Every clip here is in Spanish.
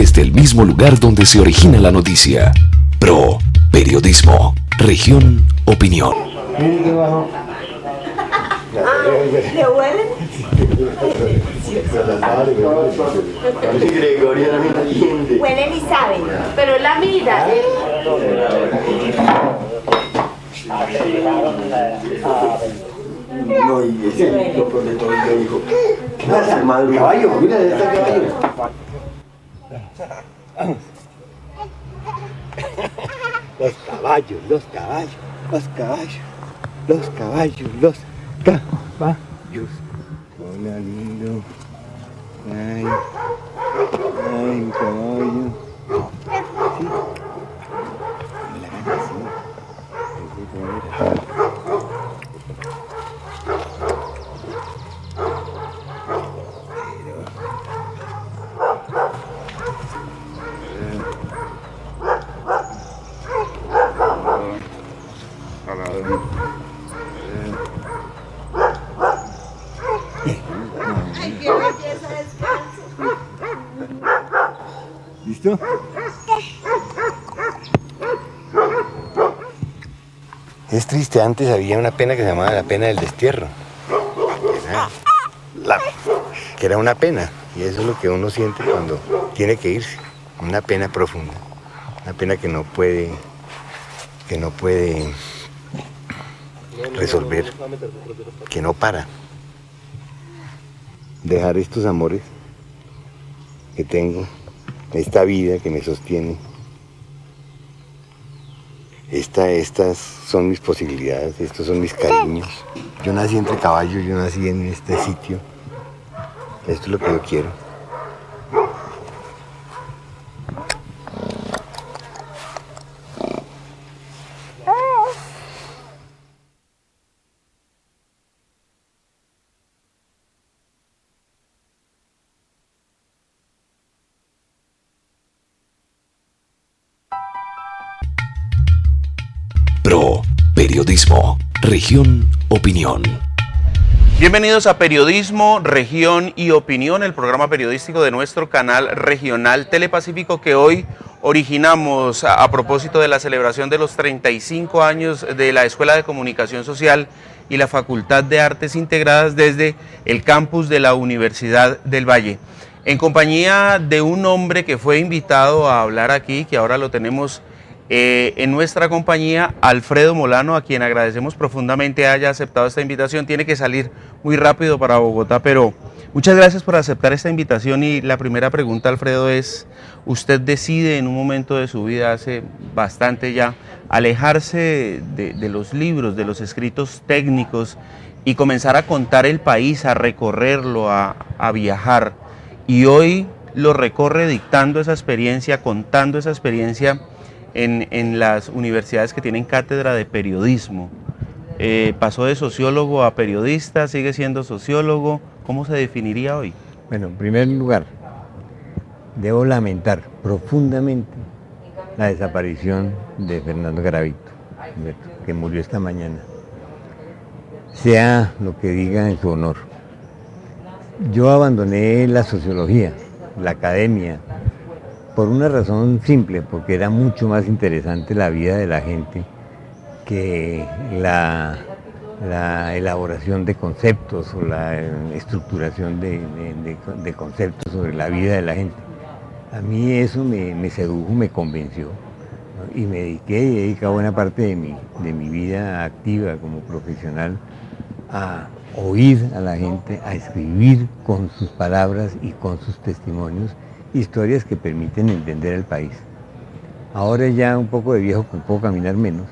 desde el mismo lugar donde se origina la noticia. Pro Periodismo, Región, Opinión. ¿Le huelen? Huelen y saben, pero la vida. No, y ese doctor de todo el dijo, ¿qué pasa, hermano? El caballo, mira, ahí está el caballo. Los caballos, los caballos, los caballos, los caballos, los caballos. Hola, lindo. Ay, ay, mi caballo. Sí. La gana, sí. Ay, qué belleza descanso. ¿Listo? Es triste, antes había una pena que se llamaba la pena del destierro. Que era una pena, y eso es lo que uno siente cuando tiene que irse. Una pena profunda, una pena que no puede resolver, que no para. Dejar estos amores que tengo, esta vida que me sostiene. Estas son mis posibilidades, estos son mis cariños. Yo nací entre caballos, yo nací en este sitio. Esto es lo que yo quiero. Pro Periodismo, Región, Opinión. Bienvenidos a Periodismo, Región y Opinión, el programa periodístico de nuestro canal regional Telepacífico que hoy originamos a propósito de la celebración de los 35 años de la Escuela de Comunicación Social y la Facultad de Artes Integradas desde el campus de la Universidad del Valle. En compañía de un hombre que fue invitado a hablar aquí, que ahora lo tenemos en nuestra compañía, Alfredo Molano, a quien agradecemos profundamente haya aceptado esta invitación. Tiene que salir muy rápido para Bogotá, pero muchas gracias por aceptar esta invitación. Y la primera pregunta, Alfredo, es: usted decide en un momento de su vida, hace bastante ya, alejarse de los libros, de los escritos técnicos y comenzar a contar el país, a recorrerlo, a viajar. Y hoy lo recorre dictando esa experiencia, contando esa experiencia en las universidades que tienen cátedra de periodismo. Pasó de sociólogo a periodista, sigue siendo sociólogo. ¿Cómo se definiría hoy? Bueno, en primer lugar, debo lamentar profundamente la desaparición de Fernando Garavito, que murió esta mañana. Sea lo que diga en su honor. Yo abandoné la sociología, la academia, por una razón simple, porque era mucho más interesante la vida de la gente que la elaboración de conceptos o la estructuración de conceptos sobre la vida de la gente. A mí eso me sedujo, me convenció, ¿no? Y me dediqué y he dedicado buena parte de mi vida activa como profesional a oír a la gente, a escribir con sus palabras y con sus testimonios historias que permiten entender al país. Ahora ya un poco de viejo, que puedo caminar menos,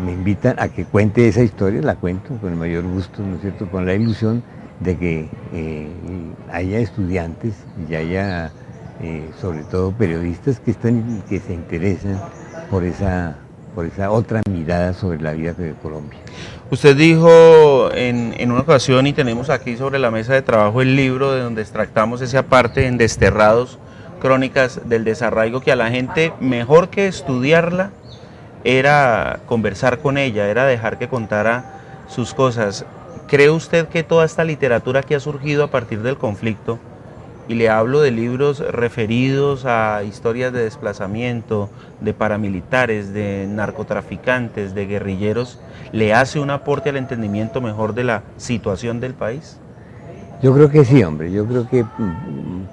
me invitan a que cuente esa historia, la cuento con el mayor gusto, ¿no es cierto?, con la ilusión de que haya estudiantes y haya sobre todo periodistas que se interesan por esa otra mirada sobre la vida de Colombia. Usted dijo en una ocasión, y tenemos aquí sobre la mesa de trabajo el libro de donde extractamos esa parte en Desterrados, Crónicas del Desarraigo, que a la gente mejor que estudiarla era conversar con ella, era dejar que contara sus cosas. ¿Cree usted que toda esta literatura que ha surgido a partir del conflicto y le hablo de libros referidos a historias de desplazamiento, de paramilitares, de narcotraficantes, de guerrilleros, ¿le hace un aporte al entendimiento mejor de la situación del país? Yo creo que sí, hombre. Yo creo que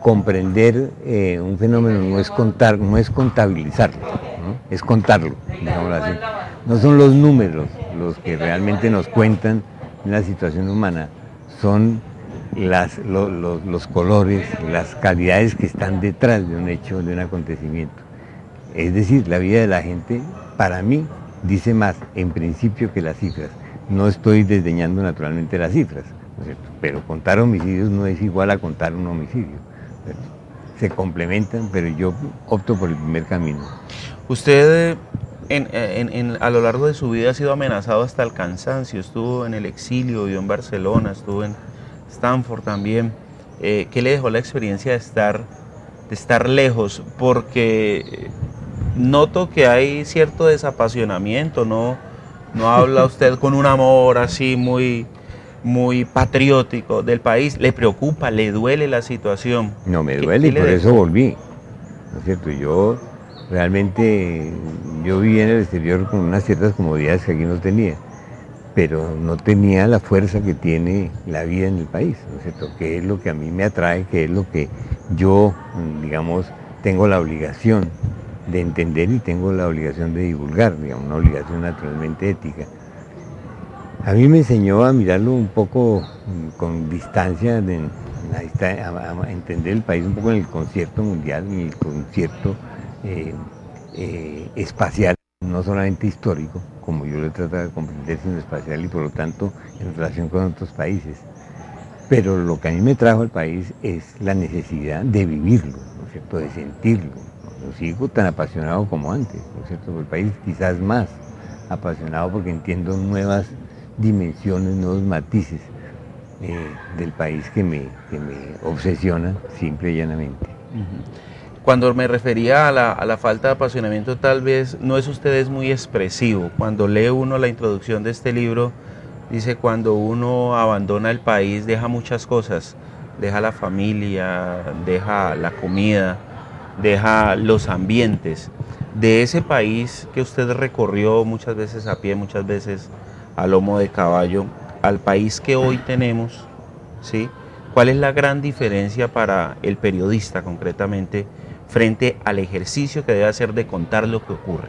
comprender un fenómeno no es contabilizarlo, ¿no? Es contarlo, digámoslo así. No son los números los que realmente nos cuentan la situación humana, son los colores, las calidades que están detrás de un hecho, de un acontecimiento. Es decir, la vida de la gente, para mí, dice más en principio que las cifras. No estoy desdeñando naturalmente las cifras, ¿no es cierto? Pero contar homicidios no es igual a contar un homicidio, ¿cierto? Se complementan, pero yo opto por el primer camino. Usted a lo largo de su vida ha sido amenazado hasta el cansancio, estuvo en el exilio, vivió en Barcelona, estuvo en Stanford también. ¿Qué le dejó la experiencia de estar lejos? Porque noto que hay cierto desapasionamiento, no habla usted con un amor así muy patriótico del país. ¿Le preocupa, le duele la situación? No me duele y por eso volví, ¿no es cierto? Yo realmente vivía en el exterior con unas ciertas comodidades que aquí no tenía, pero no tenía la fuerza que tiene la vida en el país, ¿no es cierto? Que es lo que a mí me atrae, que es lo que yo, digamos, tengo la obligación de entender y tengo la obligación de divulgar, digamos, una obligación naturalmente ética. A mí me enseñó a mirarlo un poco con distancia, a entender el país un poco en el concierto mundial, en el concierto espacial, no solamente histórico, como yo lo he tratado de comprender, sino espacial y por lo tanto en relación con otros países. Pero lo que a mí me trajo al país es la necesidad de vivirlo, ¿no es cierto?, de sentirlo. No sigo tan apasionado como antes, ¿no es cierto?, el país quizás más apasionado porque entiendo nuevas dimensiones, nuevos matices del país que me obsesionan simple y llanamente. Cuando me refería a la falta de apasionamiento, tal vez no es usted muy expresivo. Cuando lee uno la introducción de este libro, dice cuando uno abandona el país deja muchas cosas, deja la familia, deja la comida, deja los ambientes. De ese país que usted recorrió muchas veces a pie, muchas veces a lomo de caballo, al país que hoy tenemos, ¿sí? ¿Cuál es la gran diferencia para el periodista concretamente frente al ejercicio que debe hacer de contar lo que ocurre?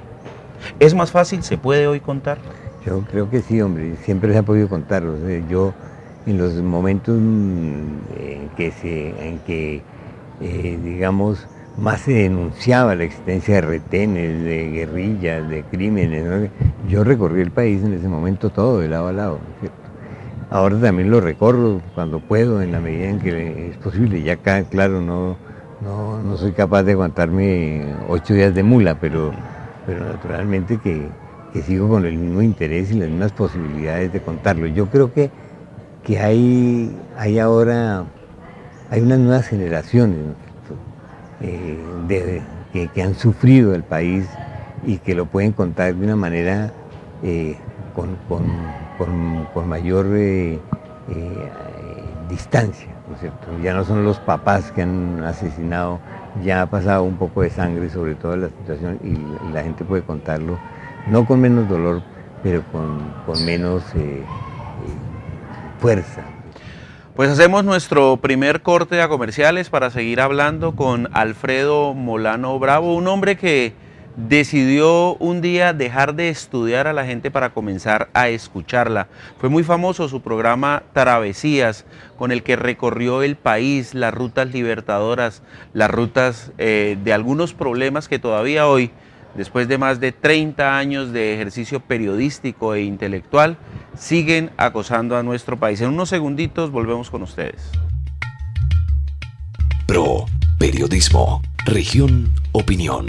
¿Es más fácil? ¿Se puede hoy contar? Yo creo que sí, hombre, siempre se ha podido contar. Yo, en los momentos en que digamos, más se denunciaba la existencia de retenes, de guerrillas, de crímenes, ¿no? Yo recorrí el país en ese momento todo, de lado a lado, ¿no es cierto? Ahora también lo recorro cuando puedo, en la medida en que es posible. Ya acá, claro, no soy capaz de aguantarme 8 días de mula, pero naturalmente que sigo con el mismo interés y las mismas posibilidades de contarlo. Yo creo que hay ahora unas nuevas generaciones, ¿no? que han sufrido el país y que lo pueden contar de una manera con mayor distancia, ¿no es cierto? Ya no son los papás que han asesinado, ya ha pasado un poco de sangre sobre toda la situación y la gente puede contarlo, no con menos dolor, pero con menos fuerza. Pues hacemos nuestro primer corte a comerciales para seguir hablando con Alfredo Molano Bravo, un hombre que decidió un día dejar de estudiar a la gente para comenzar a escucharla. Fue muy famoso su programa Travesías, con el que recorrió el país, las rutas libertadoras, las rutas de algunos problemas que todavía hoy, después de más de 30 años de ejercicio periodístico e intelectual, siguen acosando a nuestro país. En unos segunditos volvemos con ustedes. Pro Periodismo, Región Opinión.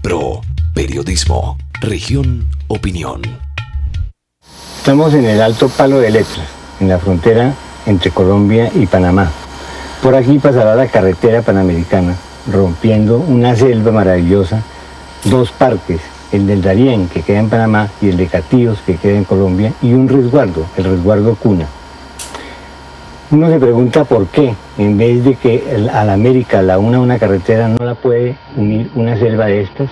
Pro Periodismo, Región Opinión. Estamos en el Alto Palo de Letras, en la frontera entre Colombia y Panamá. Por aquí pasará la carretera panamericana rompiendo una selva maravillosa, dos parques, el del Darién, que queda en Panamá, y el de Catíos, que queda en Colombia, y un resguardo, el resguardo Cuna. Uno se pregunta por qué, en vez de que a la América la una carretera, no la puede unir una selva de estas.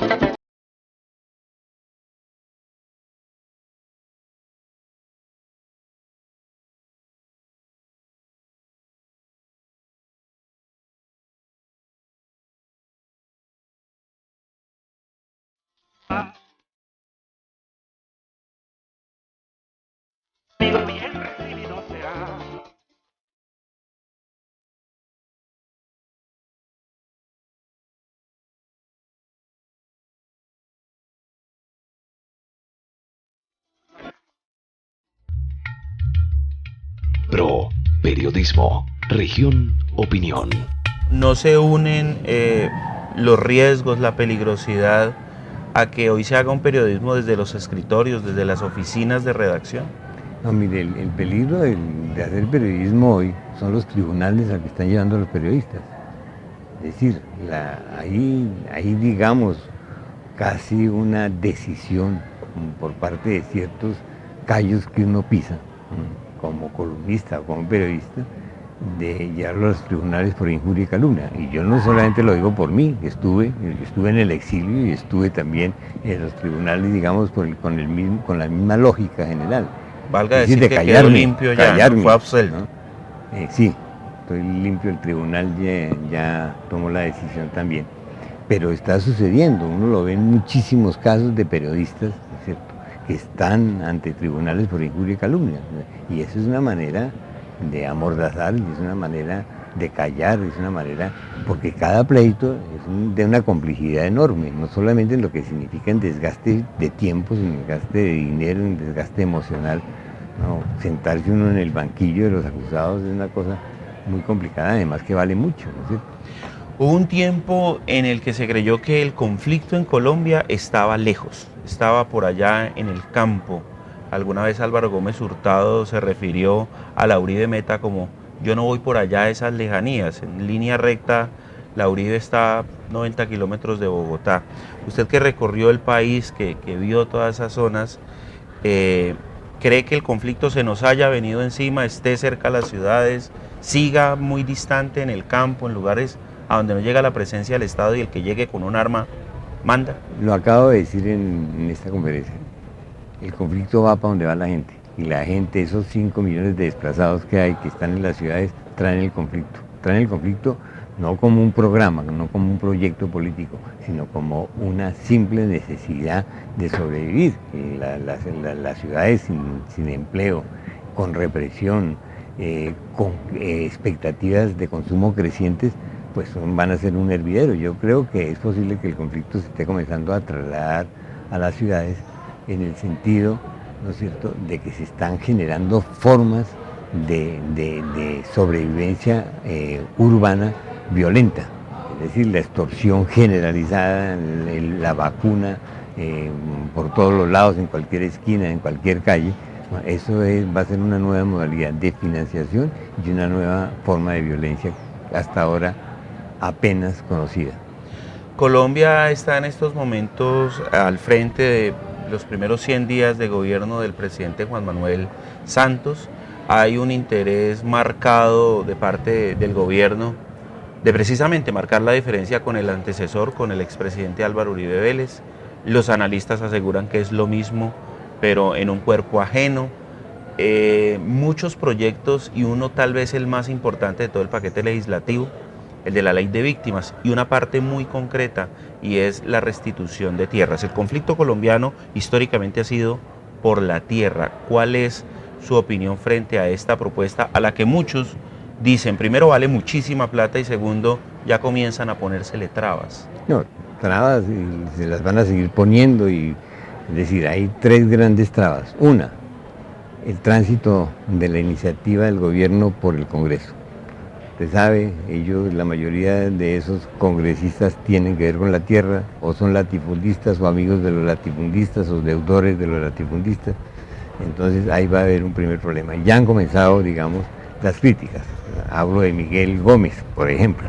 Pro Periodismo, Región, Opinión. ¿No se unen los riesgos, la peligrosidad a que hoy se haga un periodismo desde los escritorios, desde las oficinas de redacción? No, mire, el peligro de hacer periodismo hoy son los tribunales a que están llevando a los periodistas. Es decir, ahí digamos casi una decisión por parte de ciertos callos que uno pisa, como columnista o como periodista, de llevarlo a los tribunales por injuria y calumnia. Y yo no solamente lo digo por mí, estuve en el exilio y estuve también en los tribunales, digamos, con la misma lógica general. Valga decir que quedó limpio ya, ¿no? Fue absuelto. ¿No? Sí, estoy limpio, el tribunal ya tomó la decisión también. Pero está sucediendo, uno lo ve en muchísimos casos de periodistas, ¿no es cierto?, que están ante tribunales por injuria y calumnia. Y eso es una manera de amordazar, es una manera de callar, es una manera, porque cada pleito es de una complejidad enorme, no solamente en lo que significa en desgaste de tiempo, sino en desgaste de dinero, en desgaste emocional. No, sentarse uno en el banquillo de los acusados es una cosa muy complicada, además que vale mucho, ¿no es cierto? Hubo un tiempo en el que se creyó que el conflicto en Colombia estaba lejos, estaba por allá en el campo. Alguna vez Álvaro Gómez Hurtado se refirió a la Uribe Meta como: yo no voy por allá a esas lejanías, en línea recta la Uribe está a 90 kilómetros de Bogotá. Usted que recorrió el país, que vio todas esas zonas, ¿cree que el conflicto se nos haya venido encima, esté cerca a las ciudades, siga muy distante en el campo, en lugares a donde no llega la presencia del Estado y el que llegue con un arma manda? Lo acabo de decir en esta conferencia. El conflicto va para donde va la gente. Y la gente, esos 5 millones de desplazados que hay, que están en las ciudades, traen el conflicto. Traen el conflicto no como un programa, no como un proyecto político, sino como una simple necesidad de sobrevivir. Las ciudades sin empleo, con represión, con expectativas de consumo crecientes, pues van a ser un hervidero. Yo creo que es posible que el conflicto se esté comenzando a trasladar a las ciudades en el sentido, ¿no es cierto?, de que se están generando formas de sobrevivencia urbana violenta. Es decir, la extorsión generalizada, la vacuna por todos los lados, en cualquier esquina, en cualquier calle. Eso va a ser una nueva modalidad de financiación y una nueva forma de violencia hasta ahora apenas conocida. Colombia está en estos momentos al frente de los primeros 100 días de gobierno del presidente Juan Manuel Santos. Hay un interés marcado de parte del gobierno de precisamente marcar la diferencia con el antecesor, con el expresidente Álvaro Uribe Vélez. Los analistas aseguran que es lo mismo, pero en un cuerpo ajeno. Muchos proyectos, y uno tal vez el más importante de todo el paquete legislativo, el de la ley de víctimas, y una parte muy concreta, y es la restitución de tierras. El conflicto colombiano históricamente ha sido por la tierra. ¿Cuál es su opinión frente a esta propuesta, a la que muchos dicen, primero, vale muchísima plata, y segundo, ya comienzan a ponérsele trabas? No, trabas y se las van a seguir poniendo, es decir, hay 3 grandes trabas. Una, el tránsito de la iniciativa del gobierno por el Congreso. Usted sabe, la mayoría de esos congresistas tienen que ver con la tierra, o son latifundistas, o amigos de los latifundistas, o deudores de los latifundistas. Entonces ahí va a haber un primer problema. Ya han comenzado, digamos, las críticas. Hablo de Miguel Gómez, por ejemplo,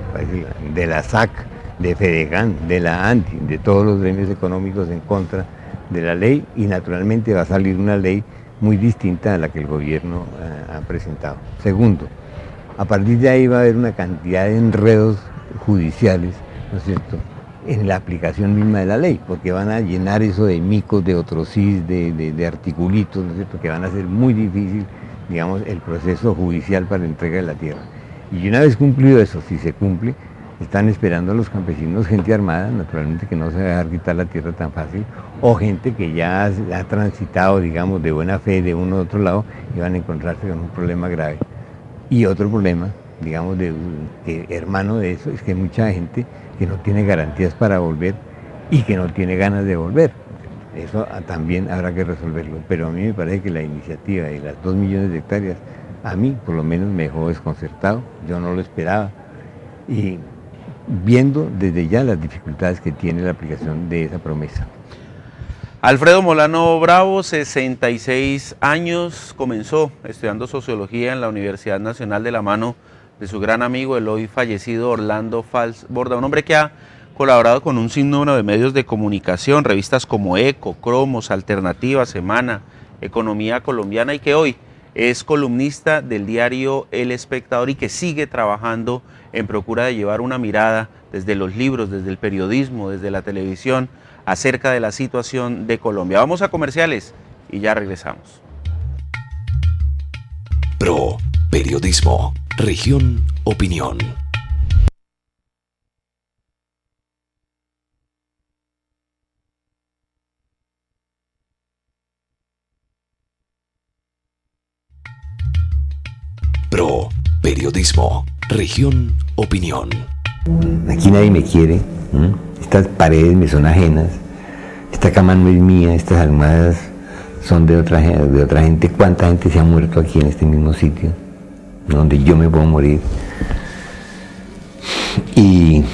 de la SAC, de FEDECAN, de la ANTI, de todos los gremios económicos en contra de la ley, y naturalmente va a salir una ley muy distinta a la que el gobierno ha presentado. Segundo, a partir de ahí va a haber una cantidad de enredos judiciales, ¿no es cierto?, en la aplicación misma de la ley, porque van a llenar eso de micos, de otrocis, de articulitos, ¿no es cierto?, que van a hacer muy difícil, digamos, el proceso judicial para la entrega de la tierra. Y una vez cumplido eso, si se cumple, están esperando a los campesinos gente armada, naturalmente, que no se va a dejar quitar la tierra tan fácil, o gente que ya ha transitado, digamos, de buena fe de uno u otro lado, y van a encontrarse con un problema grave. Y otro problema, digamos, hermano de eso, es que hay mucha gente que no tiene garantías para volver y que no tiene ganas de volver. Eso también habrá que resolverlo. Pero a mí me parece que la iniciativa de las 2 millones de hectáreas, a mí por lo menos me dejó desconcertado, yo no lo esperaba. Y viendo desde ya las dificultades que tiene la aplicación de esa promesa. Alfredo Molano Bravo, 66 años, comenzó estudiando sociología en la Universidad Nacional de la mano de su gran amigo, el hoy fallecido Orlando Fals Borda, un hombre que ha colaborado con un sinnúmero de medios de comunicación, revistas como Eco, Cromos, Alternativa, Semana, Economía Colombiana, y que hoy es columnista del diario El Espectador y que sigue trabajando en procura de llevar una mirada desde los libros, desde el periodismo, desde la televisión, acerca de la situación de Colombia. Vamos a comerciales y ya regresamos. Pro Periodismo, Región Opinión. Pro Periodismo, Región Opinión. Aquí nadie me quiere, ¿no? Estas paredes me son ajenas, esta cama no es mía, estas almohadas son de otra gente. ¿Cuánta gente se ha muerto aquí en este mismo sitio, donde yo me puedo morir? Y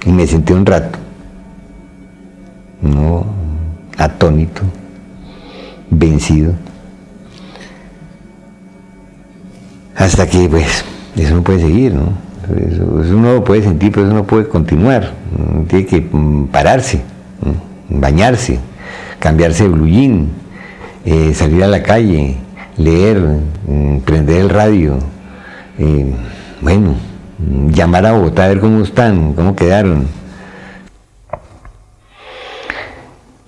me senté un rato, ¿no?, atónito, vencido, hasta que pues eso no puede seguir, ¿no? Eso uno lo puede sentir, pero eso no puede continuar. Tiene que pararse, bañarse, cambiarse de blue jean, salir a la calle, leer, prender el radio, bueno, llamar a Bogotá a ver cómo están, cómo quedaron.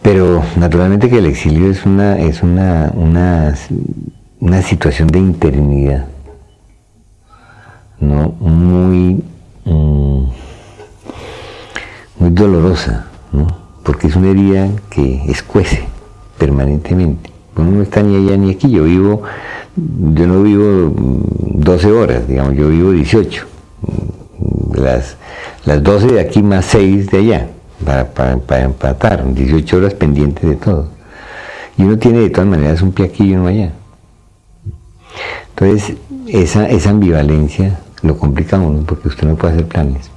Pero naturalmente que el exilio es una situación de interinidad, ¿no?, muy dolorosa, ¿no?, porque es una herida que escuece permanentemente. Uno no está ni allá ni aquí. Yo no vivo 12 horas, digamos, yo vivo 18. Las 12 de aquí más 6 de allá, para empatar, 18 horas pendientes de todo. Y uno tiene de todas maneras un pie aquí y uno allá. Entonces, esa ambivalencia lo complica a uno, porque usted no puede hacer planes.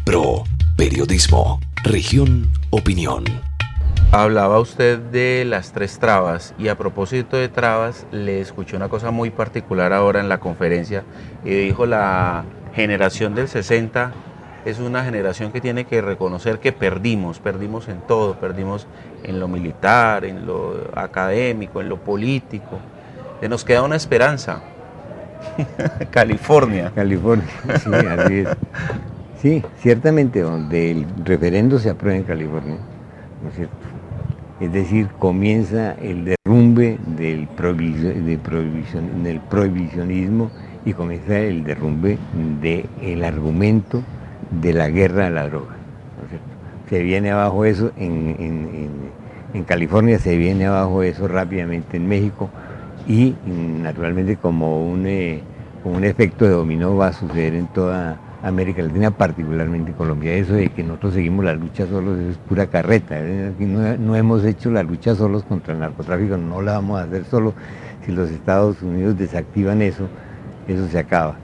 Pro Periodismo, Región Opinión. Hablaba usted de las 3 trabas, y a propósito de trabas, le escuché una cosa muy particular ahora en la conferencia, y dijo: la generación del 60 es una generación que tiene que reconocer que perdimos en todo, perdimos en lo militar, en lo académico, en lo político. Nos queda una esperanza. California. California, sí, así es. Sí, ciertamente, donde el referendo se aprueba en California, ¿no es cierto? Es decir, comienza el derrumbe del prohibicionismo y comienza el derrumbe del argumento de la guerra a la droga, ¿no es cierto? Se viene abajo eso en California, se viene abajo eso rápidamente en México, y naturalmente como un efecto de dominó va a suceder en toda América Latina, particularmente en Colombia. Eso de que nosotros seguimos la lucha solos, eso es pura carreta. Aquí no hemos hecho la lucha solos contra el narcotráfico, no la vamos a hacer solos. Si los Estados Unidos desactivan eso se acaba.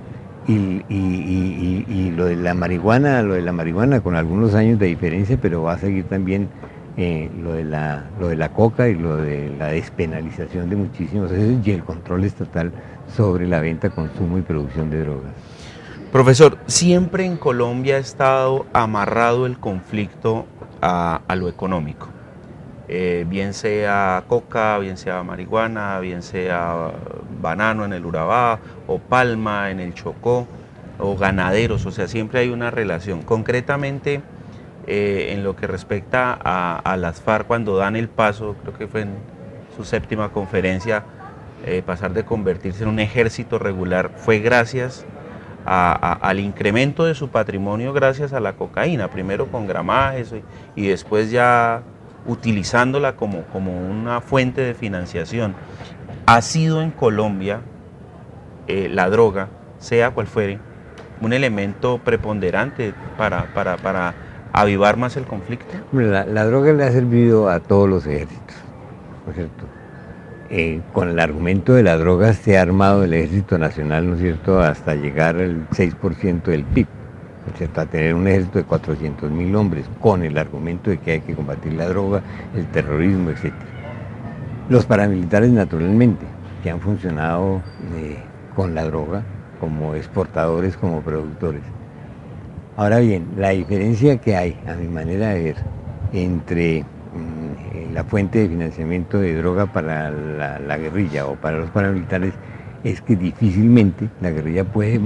Y lo de la marihuana con algunos años de diferencia, pero va a seguir también lo de la coca y lo de la despenalización de muchísimos hechos y el control estatal sobre la venta, consumo y producción de drogas. Profesor, siempre en Colombia ha estado amarrado el conflicto a lo económico, bien sea coca, bien sea marihuana, bien sea banano en el Urabá, o palma en el Chocó, o ganaderos, o sea, siempre hay una relación. Concretamente, en lo que respecta a las FARC, cuando dan el paso, creo que fue en su 7ª conferencia, pasar de convertirse en un ejército regular, fue gracias al incremento de su patrimonio gracias a la cocaína, primero con gramajes y después ya utilizándola como una fuente de financiación. Ha sido en Colombia la droga, sea cual fuere, un elemento preponderante para avivar más el conflicto. La droga le ha servido a todos los ejércitos, ¿no es cierto? Con el argumento de la droga se ha armado el Ejército Nacional, ¿no es cierto?, hasta llegar al 6% del PIB, ¿no es cierto?, a tener un ejército de 400.000 hombres, con el argumento de que hay que combatir la droga, el terrorismo, etc. Los paramilitares, naturalmente, que han funcionado con la droga, como exportadores, como productores. Ahora bien, la diferencia que hay, a mi manera de ver, entre la fuente de financiamiento de droga para la guerrilla o para los paramilitares es que difícilmente la guerrilla puede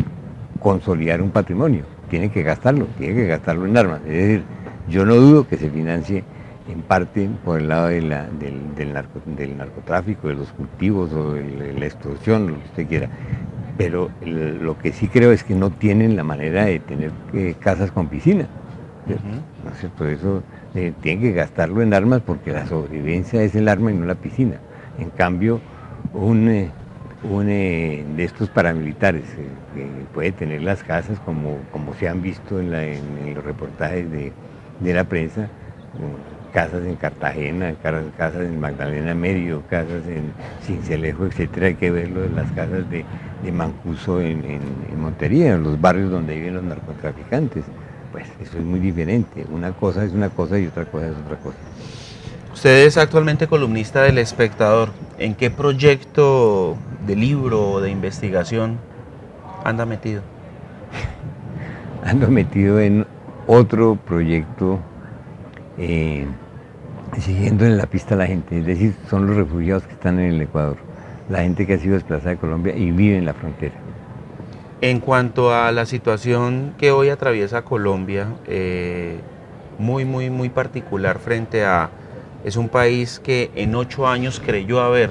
consolidar un patrimonio, tiene que gastarlo en armas. Es decir, yo no dudo que se financie en parte por el lado del narcotráfico, de los cultivos o de la extorsión, lo que usted quiera. Pero lo que sí creo es que no tienen la manera de tener casas con piscina, ¿cierto? ¿No es cierto? Eso tienen que gastarlo en armas porque la sobrevivencia es el arma y no la piscina. En cambio, un de estos paramilitares que puede tener las casas como se han visto en los reportajes de la prensa, casas en Cartagena, casas en Magdalena Medio, casas en Sincelejo, etcétera. Hay que ver lo de las casas de Mancuso en Montería, en los barrios donde viven los narcotraficantes. Pues eso es muy diferente. Una cosa es una cosa y otra cosa es otra cosa. Usted es actualmente columnista del Espectador. ¿En qué proyecto de libro o de investigación anda metido? Ando metido en otro proyecto siguiendo en la pista a la gente, es decir, son los refugiados que están en el Ecuador, la gente que ha sido desplazada de Colombia y vive en la frontera. En cuanto a la situación que hoy atraviesa Colombia, muy particular frente a... Es un país que en 8 años creyó haber,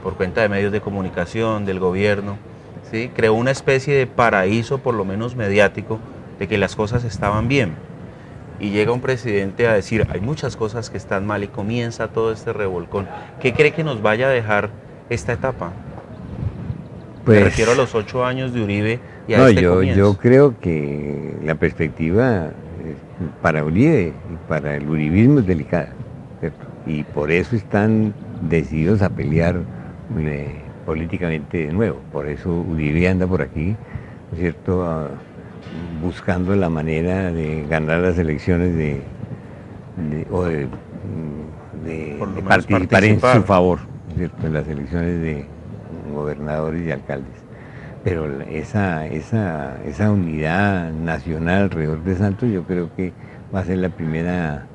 por cuenta de medios de comunicación, del gobierno, ¿sí?, creó una especie de paraíso, por lo menos mediático, de que las cosas estaban bien. Y llega un presidente a decir, hay muchas cosas que están mal y comienza todo este revolcón. ¿Qué cree que nos vaya a dejar esta etapa? Pues, me refiero a los 8 años de Uribe y a este comienzo. Yo creo que la perspectiva para Uribe y para el uribismo es delicada, ¿cierto? Y por eso están decididos a pelear políticamente de nuevo. Por eso Uribe anda por aquí, ¿cierto?, buscando la manera de ganar las elecciones de participar en su favor, ¿cierto?, en las elecciones de gobernadores y alcaldes. Pero esa unidad nacional alrededor de Santos yo creo que va a ser la primera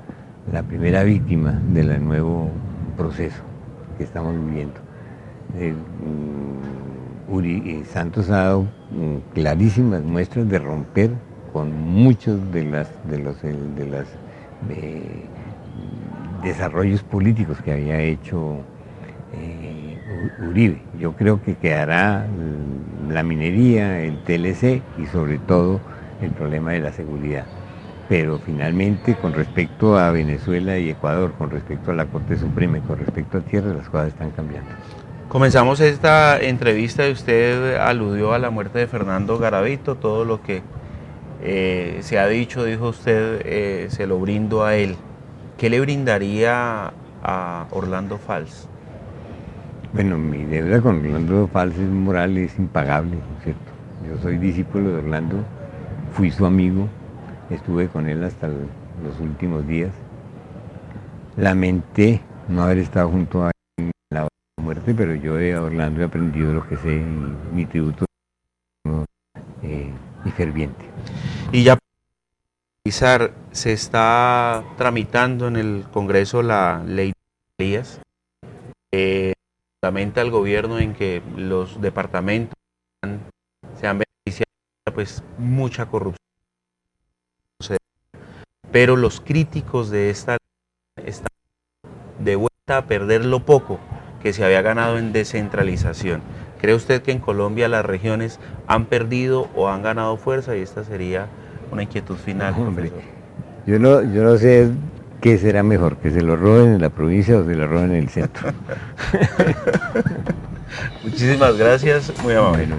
víctima del nuevo proceso que estamos viviendo. Santos ha dado clarísimas muestras de romper con muchos de los desarrollos políticos que había hecho Uribe. Yo creo que quedará la minería, el TLC y sobre todo el problema de la seguridad. Pero finalmente, con respecto a Venezuela y Ecuador, con respecto a la Corte Suprema y con respecto a tierra, las cosas están cambiando. Comenzamos esta entrevista y usted aludió a la muerte de Fernando Garavito, todo lo que se ha dicho, dijo usted, se lo brindo a él. ¿Qué le brindaría a Orlando Fals? Bueno, mi deuda con Orlando Fals moral es impagable, ¿cierto? Yo soy discípulo de Orlando, fui su amigo, estuve con él hasta los últimos días Lamenté no haber estado junto a él en la hora de la muerte, pero yo de Orlando he aprendido lo que sé y mi tributo y ferviente. Y ya para finalizar, se está tramitando en el Congreso la ley de Elías. Fundamenta el gobierno en que los departamentos se han beneficiado de pues, mucha corrupción. Pero los críticos de esta ley están de vuelta a perder lo poco que se había ganado en descentralización. ¿Cree usted que en Colombia las regiones han perdido o han ganado fuerza? Y esta sería una inquietud final, Hombre, profesor. yo no sé qué será mejor, que se lo roben en la provincia o se lo roben en el centro. Muchísimas gracias, muy amable. Bueno,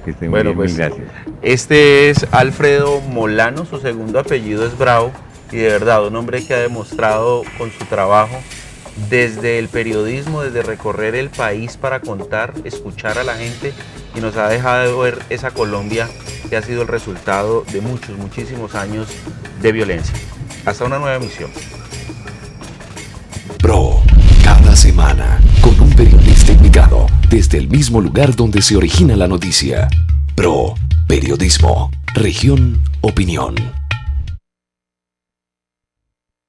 que estén muy bien, pues, gracias. este es Alfredo Molano, su segundo apellido es Bravo, y de verdad, un hombre que ha demostrado con su trabajo desde el periodismo, desde recorrer el país para contar, escuchar a la gente, y nos ha dejado ver esa Colombia que ha sido el resultado de muchísimos años de violencia. Hasta una nueva emisión. Pro, cada semana, con un periodista invitado, desde el mismo lugar donde se origina la noticia. Pro, periodismo, región, opinión.